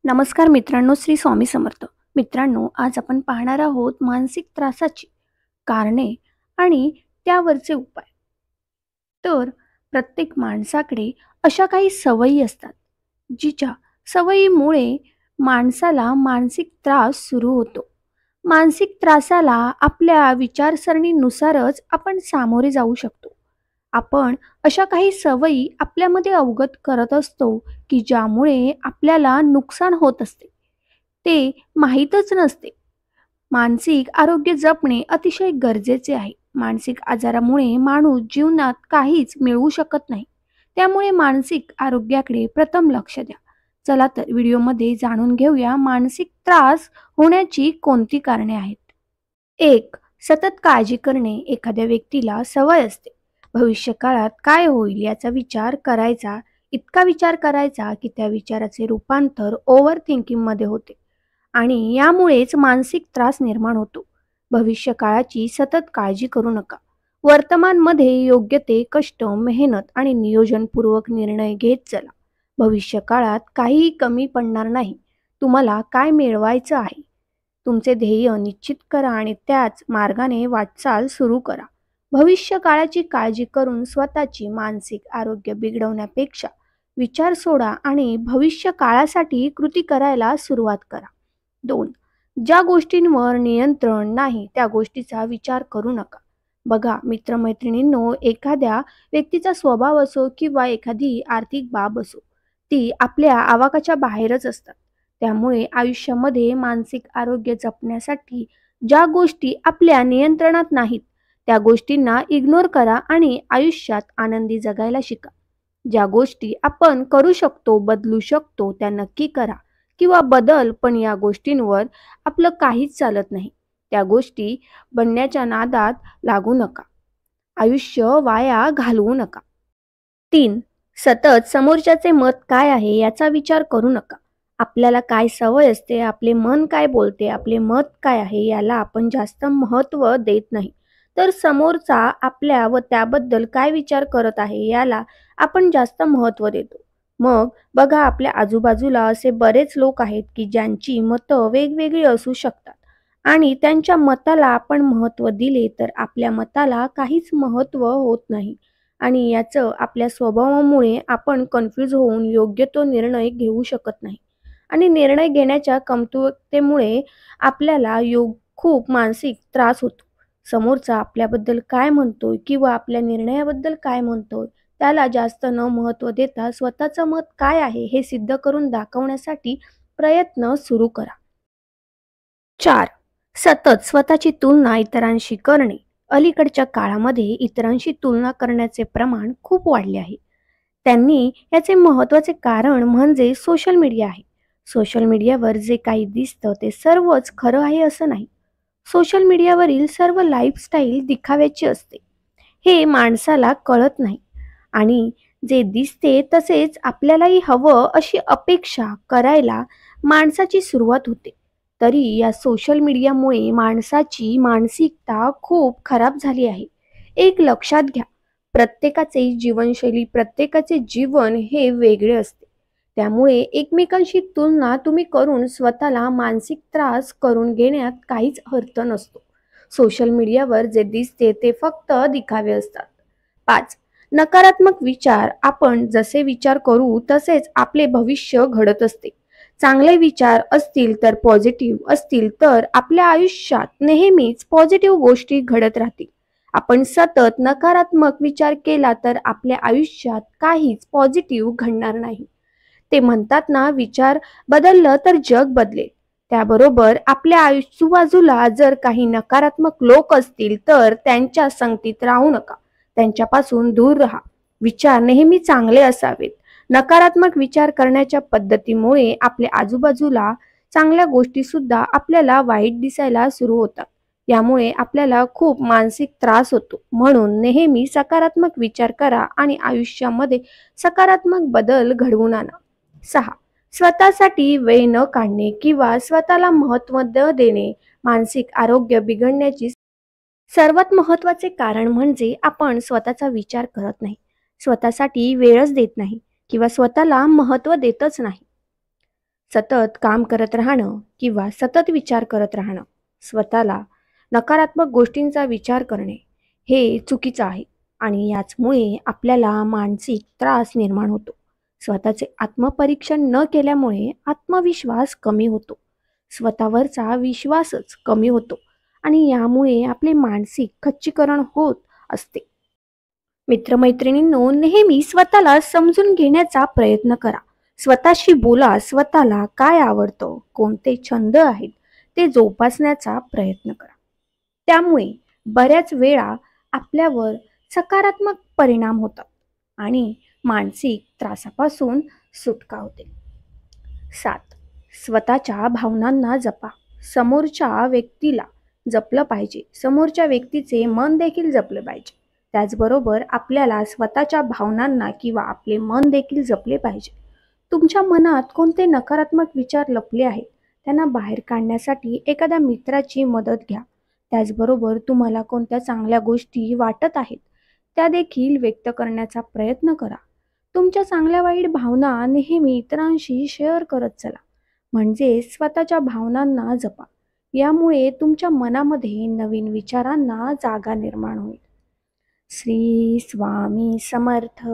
नमस्कार मित्रांनो, श्री स्वामी समर्थ. मित्रांनो, आज आपण पाहणार आहोत मानसिक त्रासाची कारणे आणि त्यावरचे उपाय. तर प्रत्येक माणसाकडे अशा काही सवयी असतात जिच्या सवयीमुळे माणसाला मानसिक त्रास सुरू होतो. मानसिक त्रासाला आपल्या विचारसरणीनुसारच आपण सामोरे जाऊ शकतो. आपण अशा काही सवयी आपल्यामध्ये अवगत करत असतो की ज्यामुळे आपल्याला नुकसान होत असते. ते माहीतच नसते. मानसिक आरोग्य जपणे अतिशय गरजेचे आहे. मानसिक आजारामुळे माणूस जीवनात काहीच मिळवू शकत नाही. त्यामुळे मानसिक आरोग्याकडे प्रथम लक्ष द्या. चला तर व्हिडिओमध्ये जाणून घेऊया मानसिक त्रास होण्याची कोणती कारणे आहेत. 1. सतत काळजी करणे. एखाद्या व्यक्तीला सवय असते भविष्यकाळात काय होईल याचा विचार करायचा, इतका विचार करायचा की त्या विचाराचे रूपांतर ओव्हर थिंकिंगमध्ये होते आणि यामुळेच मानसिक त्रास निर्माण होतो. भविष्यकाळाची सतत काळजी करू नका. वर्तमानमध्ये योग्य ते कष्ट, मेहनत आणि नियोजनपूर्वक निर्णय घेत चला. भविष्यकाळात काहीही कमी पडणार नाही. तुम्हाला काय मिळवायचं आहे तुमचे ध्येय निश्चित करा आणि त्याच मार्गाने वाटचाल सुरू करा. भविष्य काळाची काळजी करून स्वतःची मानसिक आरोग्य बिघडवण्यापेक्षा विचार सोडा आणि भविष्य काळासाठी कृती करायला सुरुवात करा. 2. ज्या गोष्टींवर नियंत्रण नाही त्या गोष्टीचा विचार करू नका. बघा मित्रमैत्रिणींनो, एखाद्या व्यक्तीचा स्वभाव असो किंवा एखादी आर्थिक बाब असो, ती आपल्या आवाकाच्या बाहेरच असतात. त्यामुळे आयुष्यामध्ये मानसिक आरोग्य जपण्यासाठी ज्या गोष्टी आपल्या नियंत्रणात नाहीत त्या गोष्टींना इग्नोर करा आणि आयुष्यात आनंदी जगायला शिका. ज्या गोष्टी आपण करू शकतो, बदलू शकतो त्या नक्की करा किंवा बदल, पण या गोष्टींवर आपलं काहीच चालत नाही त्या गोष्टी बनण्याच्या नादात लागू नका. आयुष्य वाया घालवू नका. 3. सतत समोरच्याचे मत काय आहे याचा विचार करू नका. आपल्याला काय सवय असते, आपले मन काय बोलते, आपले मत काय आहे याला आपण जास्त महत्त्व देत नाही. तर समोरचा आपल्या व त्याबद्दल काय विचार करत आहे याला आपण जास्त महत्त्व देतो. मग बघा, आपल्या आजूबाजूला असे बरेच लोक आहेत की ज्यांची मतं वेगवेगळी असू शकतात आणि त्यांच्या मताला आपण महत्त्व दिले तर आपल्या मताला काहीच महत्त्व होत नाही आणि याचं आपल्या स्वभावामुळे आपण कन्फ्यूज होऊन योग्य तो निर्णय घेऊ शकत नाही आणि निर्णय घेण्याच्या कमतरतेमुळे आपल्याला खूप मानसिक त्रास होतो. समोरचा आपल्याबद्दल काय म्हणतोय किंवा आपल्या निर्णयाबद्दल काय म्हणतोय त्याला जास्त न महत्त्व देता स्वतःचं मत काय आहे हे सिद्ध करून दाखवण्यासाठी प्रयत्न सुरू करा. 4. सतत स्वतःची तुलना इतरांशी करणे. अलीकडच्या काळामध्ये इतरांशी तुलना करण्याचे प्रमाण खूप वाढले आहे. त्यांनी याचे महत्त्वाचे कारण म्हणजे सोशल मीडिया आहे. सोशल मीडियावर जे काही दिसतं ते सर्वच खरं आहे असं नाही. सोशल मीडियावरील सर्व लाईफस्टाईल दिखाव्याची असते हे माणसाला कळत नाही आणि जे दिसते तसेच आपल्यालाही हवं अशी अपेक्षा करायला माणसाची सुरुवात होते. तरी या सोशल मीडियामुळे माणसाची मानसिकता खूप खराब झाली आहे. एक लक्षात घ्या, प्रत्येकाचे जीवनशैली, प्रत्येकाचे जीवन हे वेगळे असते. त्यामुळे एकमेकांशी तुलना तुम्ही करून स्वतःला मानसिक त्रास करून घेण्यात काहीच अर्थ नसतो. सोशल मीडियावर जे दिसते ते फक्त दिखावे असतात. 5. नकारात्मक विचार. आपण जसे विचार करू तसेच आपले भविष्य घडत असते. चांगले विचार असतील तर, पॉझिटिव्ह असतील तर आपल्या आयुष्यात नेहमीच पॉझिटिव्ह गोष्टी घडत राहतील. आपण सतत नकारात्मक विचार केला तर आपल्या आयुष्यात काहीच पॉझिटिव्ह घडणार नाही. ते म्हणतात ना, विचार बदललं तर जग बदलेल. त्याबरोबर आपल्या आजूबाजूला जर काही नकारात्मक लोक असतील तर त्यांच्या संगतीत राहू नका, त्यांच्यापासून दूर राहा. विचार नेहमी चांगले असावेत. नकारात्मक विचार करण्याच्या पद्धतीमुळे आपल्या आजूबाजूला चांगल्या गोष्टी सुद्धा आपल्याला वाईट दिसायला सुरू होतात. यामुळे आपल्याला खूप मानसिक त्रास होतो. म्हणून नेहमी सकारात्मक विचार करा आणि आयुष्यामध्ये सकारात्मक बदल घडवून आणा. 6. स्वतःसाठी वेळ न काढणे किंवा स्वतःला महत्त्व न देणे. मानसिक आरोग्य बिघडण्याची सर्वात महत्त्वाचे कारण म्हणजे आपण स्वतःचा विचार करत नाही, स्वतःसाठी वेळच देत नाही किंवा स्वतःला महत्त्व देतच नाही. सतत काम करत राहणं किंवा सतत विचार करत राहणं, स्वतःला नकारात्मक गोष्टींचा विचार करणे हे चुकीचं आहे आणि याचमुळे आपल्याला मानसिक त्रास निर्माण होतो. स्वतःचे आत्मपरीक्षण न केल्यामुळे आत्मविश्वास कमी होतो. स्वतःवरचा विश्वासच कमी होतो आणि यामुळे आपले मानसिक खच्चीकरण होत असते. मित्रमैत्रिणींनो, नेहमी स्वतःला समजून घेण्याचा प्रयत्न करा. स्वतःशी बोला, स्वतःला काय आवडतं, कोणते छंद आहेत ते जोपासण्याचा प्रयत्न करा. त्यामुळे बऱ्याच वेळा आपल्यावर सकारात्मक परिणाम होतात आणि मानसिक त्रासापासून सुटका होते. 7. स्वतःच्या भावनांना जपा. समोरच्या व्यक्तीला जपलं पाहिजे. समोरच्या व्यक्तीचे मन देखील जपलं पाहिजे. त्याचबरोबर आपल्याला स्वतःच्या भावनांना किंवा आपले मन देखील जपले पाहिजे. तुमच्या मनात कोणते नकारात्मक विचार लपले आहेत, त्यांना बाहेर काढण्यासाठी एखाद्या मित्राची मदत घ्या. त्याचबरोबर तुम्हाला कोणत्या चांगल्या गोष्टी वाटत आहेत, त्या देखील व्यक्त करण्याचा प्रयत्न करा. तुमच्या चांगल्या वाईट भावना नेहमी इतरांशी शेअर करत चला. म्हणजे स्वतःच्या भावनांना जपा. यामुळे तुमच्या मनामध्ये नवीन विचारांना जागा निर्माण होईल. श्री स्वामी समर्थ.